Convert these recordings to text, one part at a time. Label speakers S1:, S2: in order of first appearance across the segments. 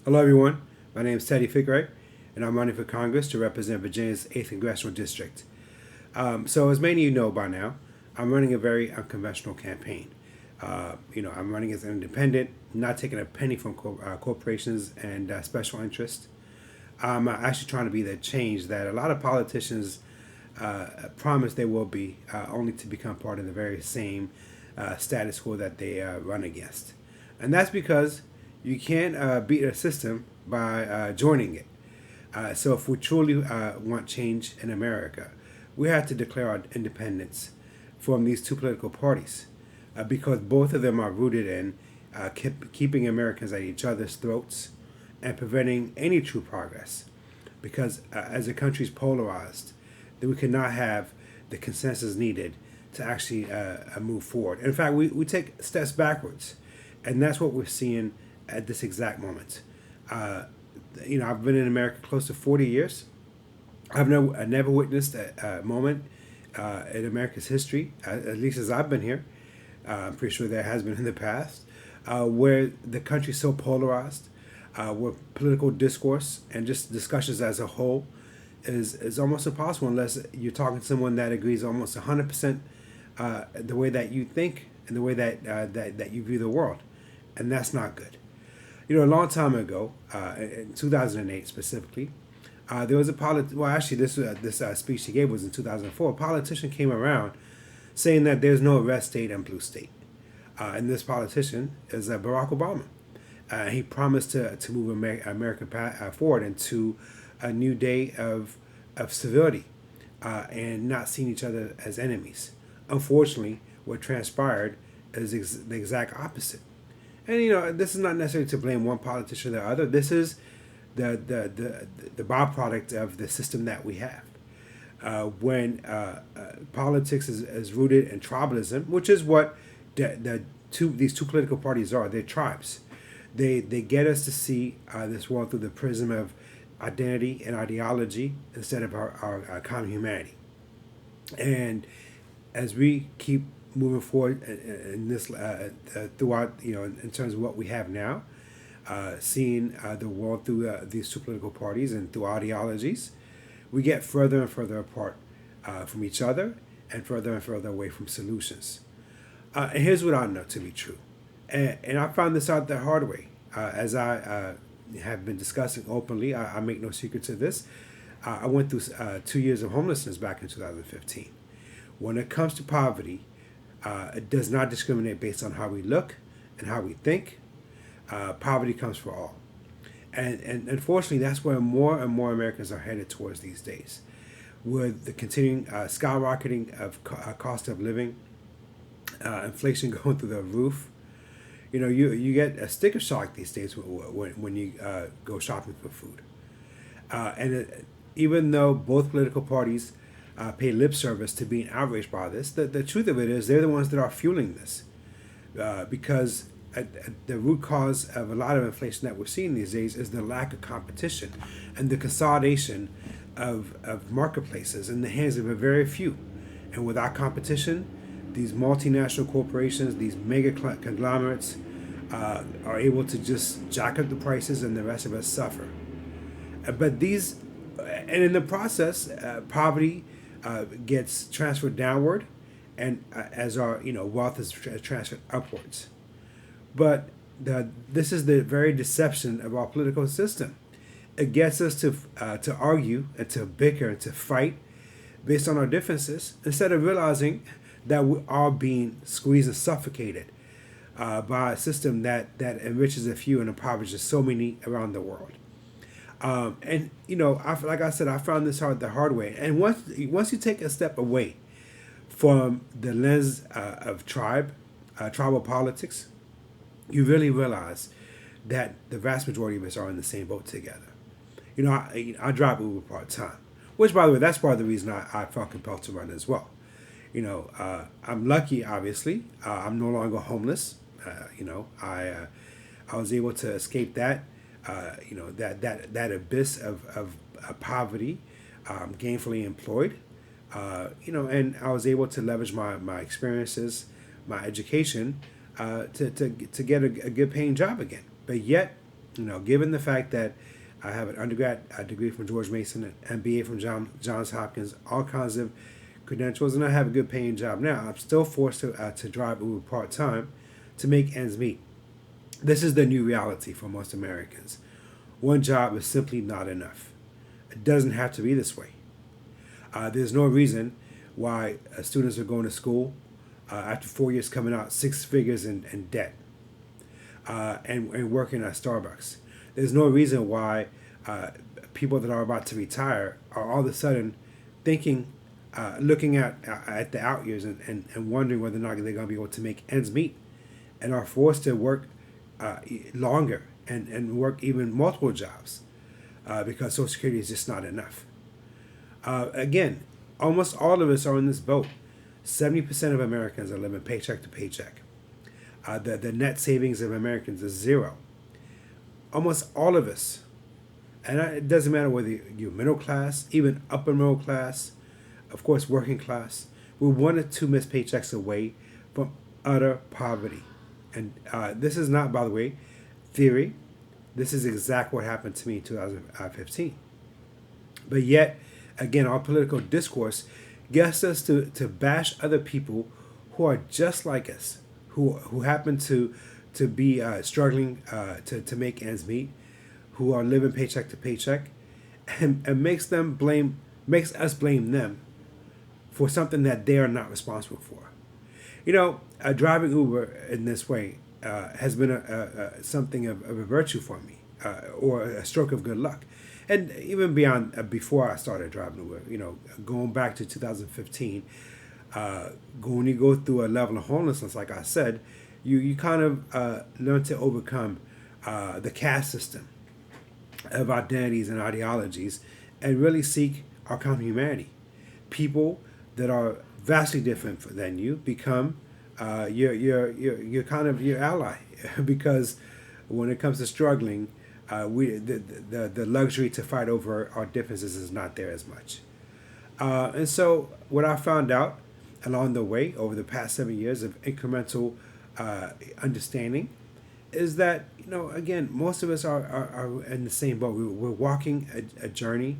S1: Hello, everyone. My name is Teddy Fikre, and I'm running for Congress to represent Virginia's 8th Congressional District. So, as many of you know by now, I'm running a very unconventional campaign. I'm running as an independent, not taking a penny from corporations and special interests. I'm actually trying to be the change that a lot of politicians promise they will be, only to become part of the very same status quo that they run against. And that's because you can't beat a system by joining it. So if we truly want change in America, we have to declare our independence from these two political parties, because both of them are rooted in keeping Americans at each other's throats and preventing any true progress. Because as the country's polarized, then we cannot have the consensus needed to actually move forward. In fact, we take steps backwards, and that's what we're seeing at this exact moment. I've been in America close to 40 years. I never witnessed a moment in America's history, at least as I've been here. I'm pretty sure there has been in the past, where the country's so polarized, where political discourse and just discussions as a whole is almost impossible unless you're talking to someone that agrees almost 100% the way that you think and the way that you view the world, and that's not good. A long time ago, in 2008 specifically, there was a well, actually, this speech he gave was in 2004. A politician came around saying that there's no red state and blue state, and this politician is Barack Obama. He promised to move America forward into a new day of civility, and not seeing each other as enemies. Unfortunately, what transpired is the exact opposite. And this is not necessarily to blame one politician or the other. This is the byproduct of the system that we have. When politics is rooted in tribalism, which is what these two political parties are. They're tribes. They get us to see this world through the prism of identity and ideology instead of our common humanity. And as we keep moving forward in this throughout, in terms of what we have now, seeing the world through these two political parties and through ideologies, we get further and further apart from each other and further away from solutions. And here's what I know to be true. And I found this out the hard way. As I have been discussing openly, I make no secret to this. I went through 2 years of homelessness back in 2015. When it comes to poverty, it does not discriminate based on how we look and how we think. Poverty comes for all. And unfortunately, that's where more and more Americans are headed towards these days. With the continuing skyrocketing of cost of living, inflation going through the roof, you get a sticker shock these days when you go shopping for food. Even though both political parties pay lip service to being outraged by this, the truth of it is they're the ones that are fueling this. Because the root cause of a lot of inflation that we're seeing these days is the lack of competition and the consolidation of marketplaces in the hands of a very few. And without competition, these multinational corporations, these mega conglomerates, are able to just jack up the prices, and the rest of us suffer. And in the process, poverty gets transferred downward, and as our wealth is transferred upwards. But this is the very deception of our political system. It gets us to argue and to bicker and to fight based on our differences, instead of realizing that we are being squeezed and suffocated by a system that enriches a few and impoverishes so many around the world. Like I said, I found this the hard way. And once you take a step away from the lens of tribal politics, you really realize that the vast majority of us are in the same boat together. I drive Uber part time, which, by the way, that's part of the reason I felt compelled to run as well. I'm lucky, obviously. I'm no longer homeless. I was able to escape that, that abyss of poverty, gainfully employed, and I was able to leverage my experiences, my education, to get a good paying job again. But yet, Given the fact that I have an undergrad degree from George Mason, an MBA from Johns Hopkins, all kinds of credentials, and I have a good paying job now, I'm still forced to drive Uber part time to make ends meet. This is the new reality for most Americans. One job is simply not enough. It doesn't have to be this way. There's no reason why students are going to school after 4 years coming out 6 figures in debt and working at Starbucks. There's no reason why people that are about to retire are all of a sudden thinking, looking at the out years and wondering whether or not they're going to be able to make ends meet, and are forced to work longer and work even multiple jobs because Social Security is just not enough. Again, almost all of us are in this boat. 70% of Americans are living paycheck to paycheck. The net savings of Americans is zero. Almost all of us, and it doesn't matter whether you're middle class, even upper middle class, of course working class, we're 1 or 2 missed paychecks away from utter poverty. And this is not, by the way, theory. This is exactly what happened to me in 2015. But yet, again, our political discourse gets us to bash other people who are just like us, who happen to be struggling to make ends meet, who are living paycheck to paycheck, and makes us blame them for something that they are not responsible for. Driving Uber in this way has been something of a virtue for me, or a stroke of good luck. And even beyond, before I started driving Uber, going back to 2015, when you go through a level of homelessness, like I said, you kind of learn to overcome the caste system of identities and ideologies, and really seek our common humanity. People that are vastly different than you become your kind of your ally, because when it comes to struggling, the luxury to fight over our differences is not there as much. And so what I found out along the way over the past 7 years of incremental understanding is that, again, most of us are in the same boat. We're walking a journey.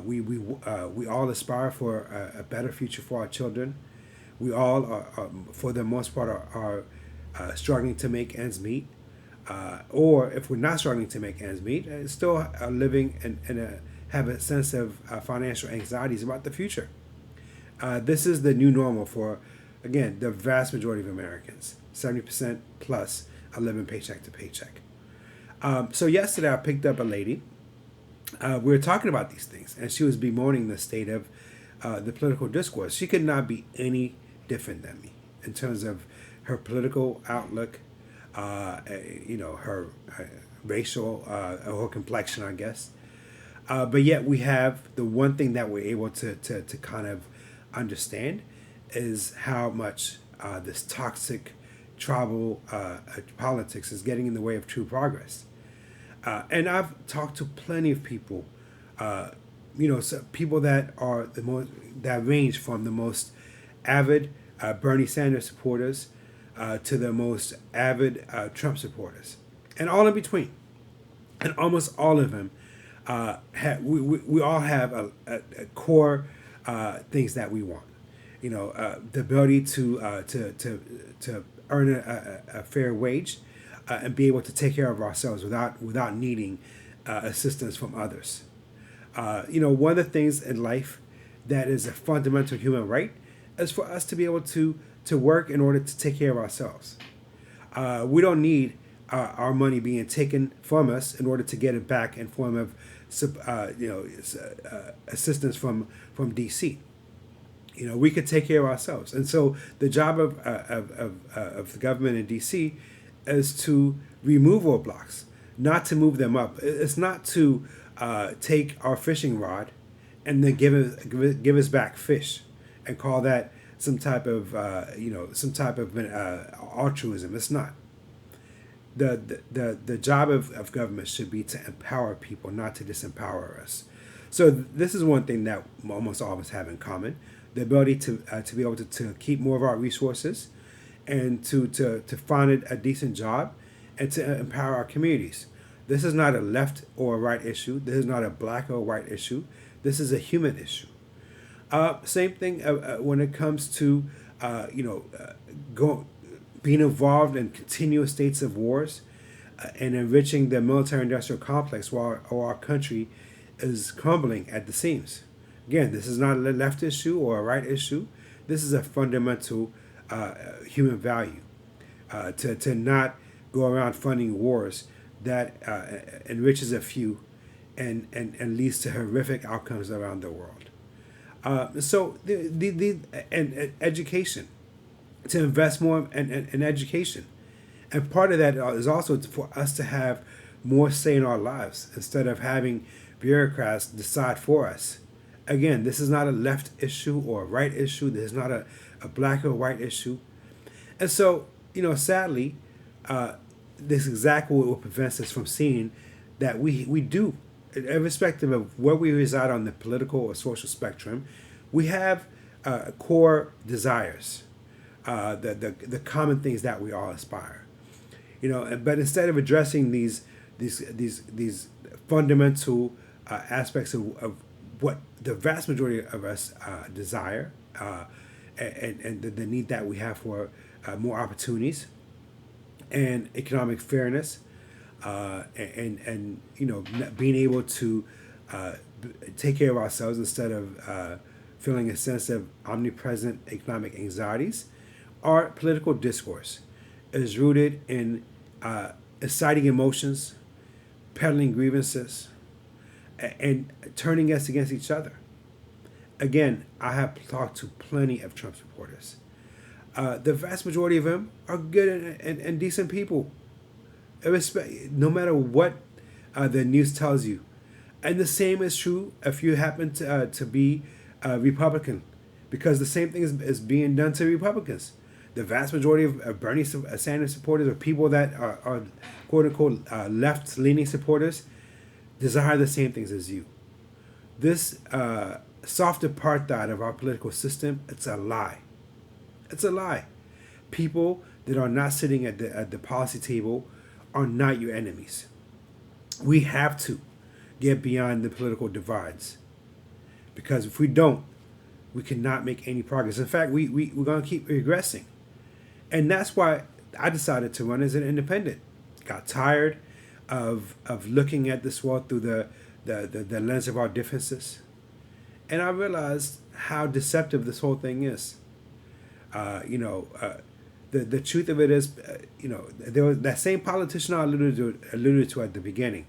S1: We all aspire for a better future for our children. We all are for the most part, are struggling to make ends meet. Or if we're not struggling to make ends meet, still are living and have a sense of financial anxieties about the future. This is the new normal for, again, the vast majority of Americans. 70% plus are living paycheck to paycheck. So yesterday I picked up a lady. We were talking about these things, and she was bemoaning the state of the political discourse. She could not be any different than me in terms of her political outlook, her racial or complexion, I guess. But yet we have the one thing that we're able to kind of understand is how much this toxic tribal politics is getting in the way of true progress. And I've talked to plenty of people, people that are that range from the most avid Bernie Sanders supporters to the most avid Trump supporters, and all in between. And almost all of them, we all have a core things that we want. The ability to earn a fair wage and be able to take care of ourselves without needing assistance from others. One of the things in life that is a fundamental human right is for us to be able to work in order to take care of ourselves. We don't need our money being taken from us in order to get it back in form of assistance from DC. We could take care of ourselves, and so the job of the government in DC is to remove roadblocks, not to move them up. It's not to take our fishing rod and then give us back fish and call that some type of altruism. It's not. The job of government should be to empower people, not to disempower us. So this is one thing that almost all of us have in common: the ability to be able to keep more of our resources, and to find a decent job, and to empower our communities. This is not a left or a right issue. This is not a black or white issue. This is a human issue. Same thing when it comes to being involved in continuous states of wars and enriching the military-industrial complex while our country is crumbling at the seams. Again, this is not a left issue or a right issue. This is a fundamental human value to not go around funding wars that enriches a few and leads to horrific outcomes around the world. So and education, to invest more in education. And part of that is also for us to have more say in our lives instead of having bureaucrats decide for us. Again, this is not a left issue or a right issue. This is not a black or white issue. And so, sadly, this is exactly what prevents us from seeing that we do, irrespective of where we reside on the political or social spectrum, we have core desires, the common things that we all aspire. But instead of addressing these fundamental aspects of what the vast majority of us desire, and the need that we have for more opportunities and economic fairness, and being able to take care of ourselves instead of feeling a sense of omnipresent economic anxieties, our political discourse is rooted in inciting emotions, peddling grievances, and turning us against each other. Again, I have talked to plenty of Trump supporters. The vast majority of them are good and decent people, no matter what the news tells you. And the same is true if you happen to be a Republican, because the same thing is being done to Republicans. The vast majority of Bernie Sanders supporters, or people that are quote-unquote left-leaning supporters, desire the same things as you. This soft apartheid of our political system, it's a lie. It's a lie. People that are not sitting at the policy table are not your enemies. We have to get beyond the political divides, because if we don't, we cannot make any progress. In fact, we're going to keep regressing. And that's why I decided to run as an independent. Got tired of looking at this world through the lens of our differences. And I realized how deceptive this whole thing is. The truth of it is, there was that same politician I alluded to at the beginning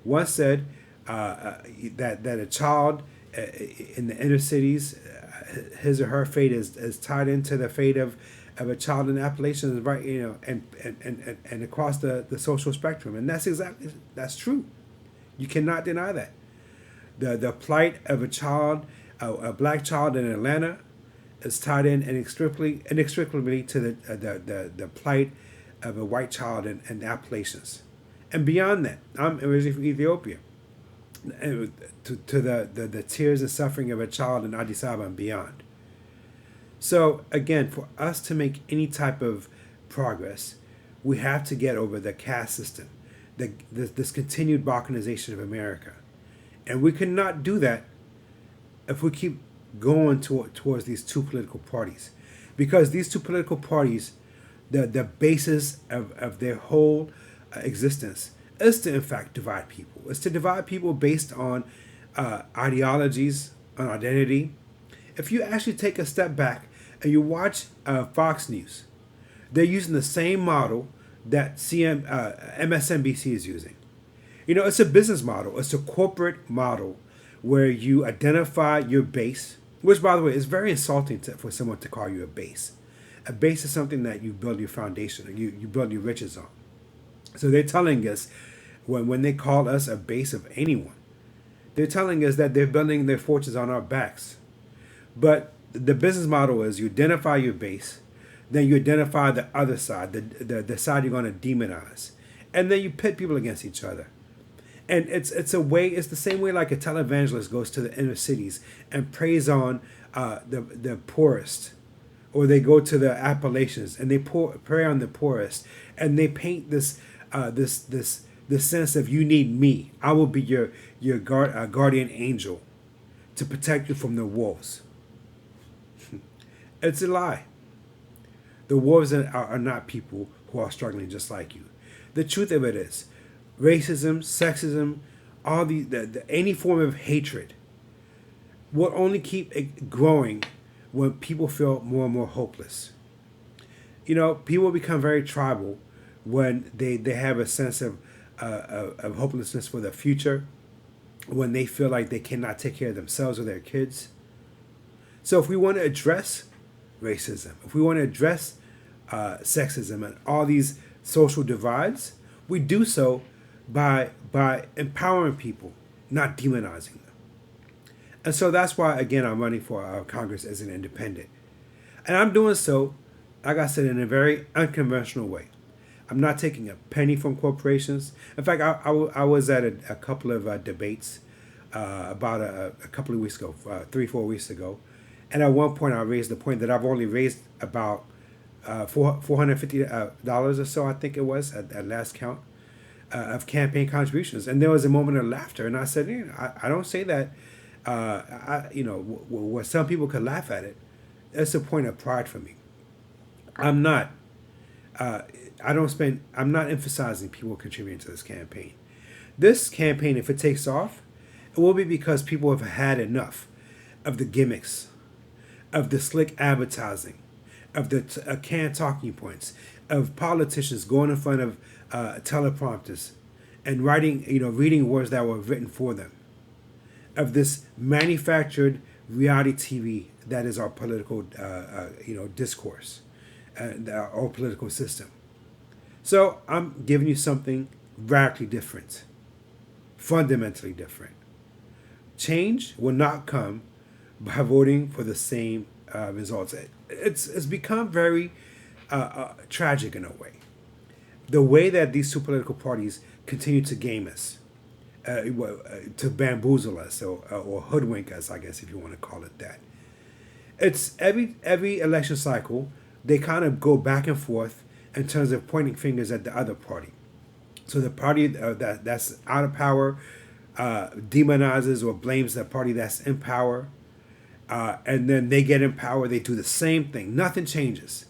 S1: once said that a child in the inner cities, his or her fate is tied into the fate of a child in the Appalachians, right? And across the social spectrum, and that's true. You cannot deny that. The plight of a child, a black child in Atlanta, is tied in inextricably to the plight of a white child in the Appalachians, and beyond that. I'm originally from Ethiopia, and to the tears and suffering of a child in Addis Ababa and beyond. So again, for us to make any type of progress, we have to get over the caste system, this continued balkanization of America. And we cannot do that if we keep going towards these two political parties. Because these two political parties, the basis of their whole existence is to, in fact, divide people. It's to divide people based on ideologies, on identity. If you actually take a step back and you watch Fox News, they're using the same model that MSNBC is using. It's a business model. It's a corporate model where you identify your base, which, by the way, is very insulting for someone to call you a base. A base is something that you build your foundation, or you build your riches on. So they're telling us, when they call us a base of anyone, they're telling us that they're building their fortunes on our backs. But the business model is you identify your base, then you identify the other side, the side you're going to demonize, and then you pit people against each other. And it's the same way like a televangelist goes to the inner cities and preys on the poorest, or they go to the Appalachians and they prey on the poorest, and they paint this the sense of you need me. I will be your guardian angel to protect you from the wolves. It's a lie. The wolves are not people who are struggling just like you. The truth of it is, racism, sexism, all any form of hatred will only keep it growing when people feel more and more hopeless. People become very tribal when they have a sense of hopelessness for the future, when they feel like they cannot take care of themselves or their kids. So if we want to address racism, if we want to address sexism and all these social divides, we do so by empowering people, not demonizing them. And so that's why, again, I'm running for Congress as an independent. And I'm doing so, like I said, in a very unconventional way. I'm not taking a penny from corporations. In fact, I was at a couple of debates about a couple of weeks ago, 3-4 weeks ago. And at one point, I raised the point that I've only raised about $450 or so, I think it was, at last count, of campaign contributions. And there was a moment of laughter. And I said, I don't say that, where some people could laugh at it. It's a point of pride for me. I'm not emphasizing people contributing to this campaign. This campaign, if it takes off, it will be because people have had enough of the gimmicks, of the slick advertising, of the canned talking points, of politicians going in front of teleprompters and reading words that were written for them, of this manufactured reality TV that is our political, discourse, our political system. So I'm giving you something radically different, fundamentally different. Change will not come by voting for the same results. It's become very tragic in a way. The way that these two political parties continue to game us, to bamboozle us or hoodwink us, I guess if you want to call it that. It's every election cycle, they kind of go back and forth in terms of pointing fingers at the other party. So the party that's out of power demonizes or blames the party that's in power. And then they get in power, they do the same thing. Nothing changes.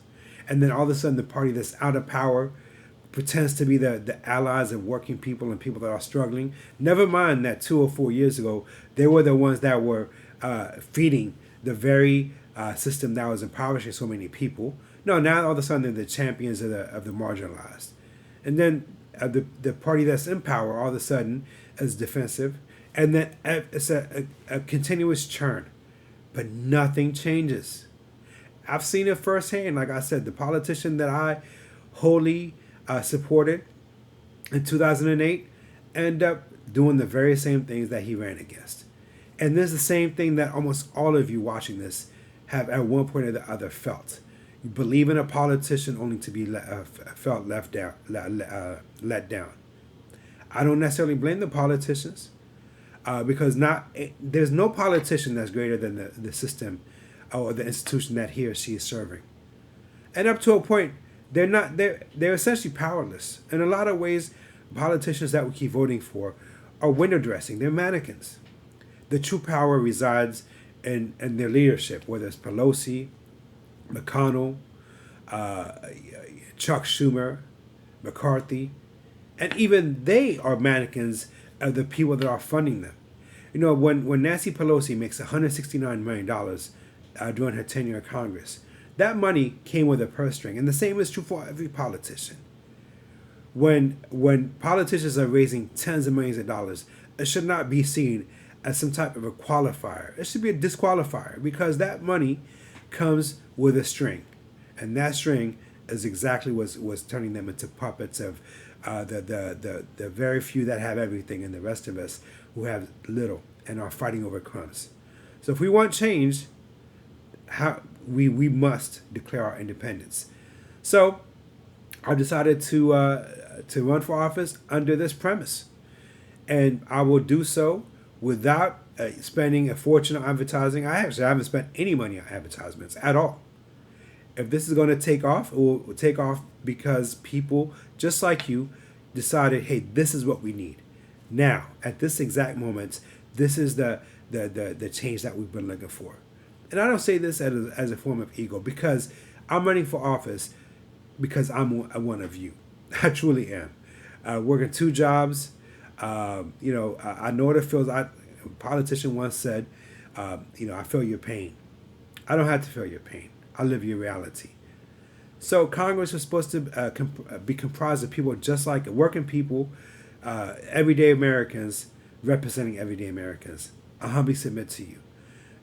S1: And then all of a sudden the party that's out of power pretends to be the allies of working people and people that are struggling. Never mind that 2 or 4 years ago, they were the ones that were feeding the very system that was impoverishing so many people. No, now all of a sudden they're the champions of the marginalized. And then the party that's in power all of a sudden is defensive. And then it's a continuous churn. But nothing changes. I've seen it firsthand. Like I said, the politician that I wholly supported in 2008 ended up doing the very same things that he ran against. And this is the same thing that almost all of you watching this have at one point or the other felt. You believe in a politician only to be felt let down. I don't necessarily blame the politicians. Because there's no politician that's greater than the system or the institution that he or she is serving. And up to a point, they're essentially powerless. In a lot of ways, politicians that we keep voting for are window dressing. They're mannequins. The true power resides in their leadership, whether it's Pelosi, McConnell, Chuck Schumer, McCarthy, and even they are mannequins of the people that are funding them. When Nancy Pelosi makes $169 million during her tenure in Congress, that money came with a purse string. And the same is true for every politician. When politicians are raising tens of millions of dollars, it should not be seen as some type of a qualifier. It should be a disqualifier because that money comes with a string. And that string is exactly what's turning them into puppets of the very few that have everything and the rest of us who have little and are fighting over crumbs. So if we want change, we must declare our independence. So I decided to run for office under this premise. And I will do so without spending a fortune on advertising. I haven't spent any money on advertisements at all. If this is going to take off, it will take off because people just like you decided, hey, this is what we need. Now, at this exact moment, this is the change that we've been looking for. And I don't say this as a form of ego, because I'm running for office because I'm one of you. I truly am. Working two jobs, I know what it feels. A politician once said, I feel your pain. I don't have to feel your pain. I live your reality. So Congress was supposed to be comprised of people just like working people, everyday Americans representing everyday Americans. I humbly submit to you,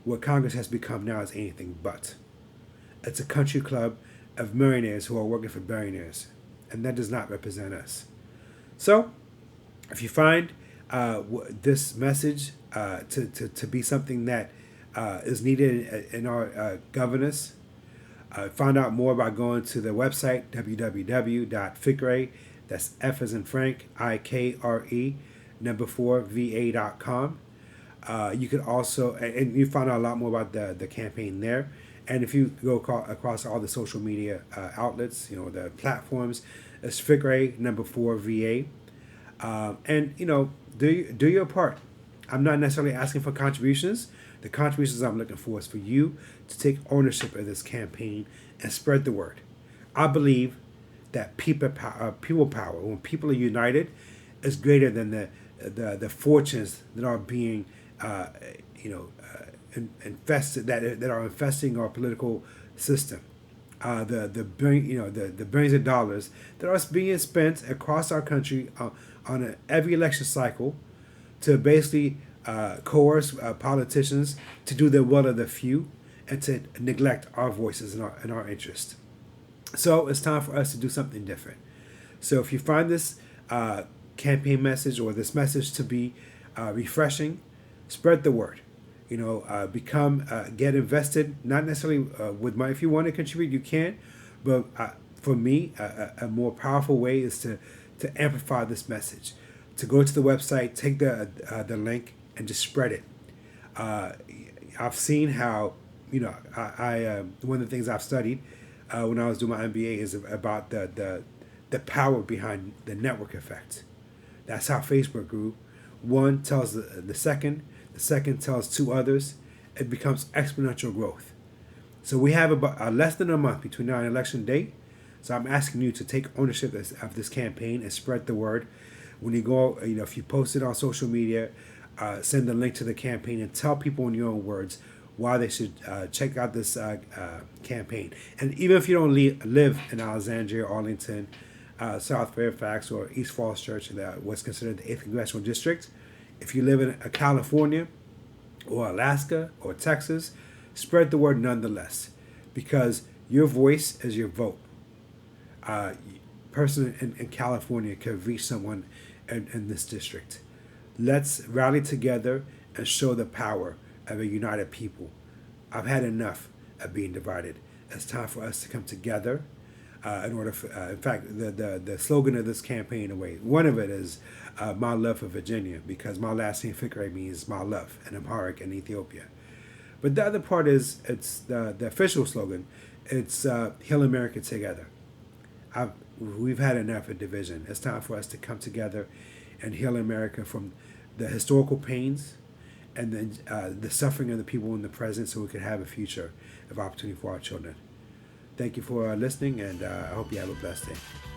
S1: what Congress has become now is anything but. It's a country club of millionaires who are working for billionaires, and that does not represent us. So, if you find this message to be something that is needed in our governance, find out more by going to the website www.fikre, that's F as in Frank, IKRE, number 4, VA.com. You could also, and you find out a lot more about the campaign there. And if you go across all the social media outlets, the platforms, it's Fikre, number 4, VA. And, do your part. I'm not necessarily asking for contributions. The contributions I'm looking for is for you to take ownership of this campaign and spread the word. I believe that people power, when people are united, is greater than the fortunes that are being, infested, that are infesting our political system. The billions of dollars that are being spent across our country on every election cycle to basically coerce politicians to do the will of the few and to neglect our voices and our interest. So it's time for us to do something different. So if you find this campaign message or this message to be refreshing, spread the word. Get invested, not necessarily with money. If you want to contribute, you can. But for me, a more powerful way is to amplify this message. To go to the website, take the link, and just spread it. I've seen how, I one of the things I've studied when I was doing my MBA is about the power behind the network effect. That's how Facebook grew. One tells the second tells two others. It becomes exponential growth. So we have about less than a month between now and election day. So I'm asking you to take ownership of this campaign and spread the word. When you go, if you post it on social media, send the link to the campaign and tell people in your own words why they should check out this campaign. And even if you don't live in Alexandria, Arlington, South Fairfax, or East Falls Church, what's considered the 8th Congressional District, if you live in California or Alaska or Texas, spread the word nonetheless, because your voice is your vote. Person in California can reach someone in this district. Let's rally together and show the power of a united people. I've had enough of being divided. It's time for us to come together in order for, in fact, the slogan of this campaign, one of it is my love for Virginia, because my last name Fikre means my love in Amharic and Ethiopia. But the other part is, it's the official slogan. It's Heal America Together. We've had enough of division. It's time for us to come together and heal America from the historical pains and then the suffering of the people in the present, so we can have a future of opportunity for our children. Thank you for listening, and I hope you have a blessed day.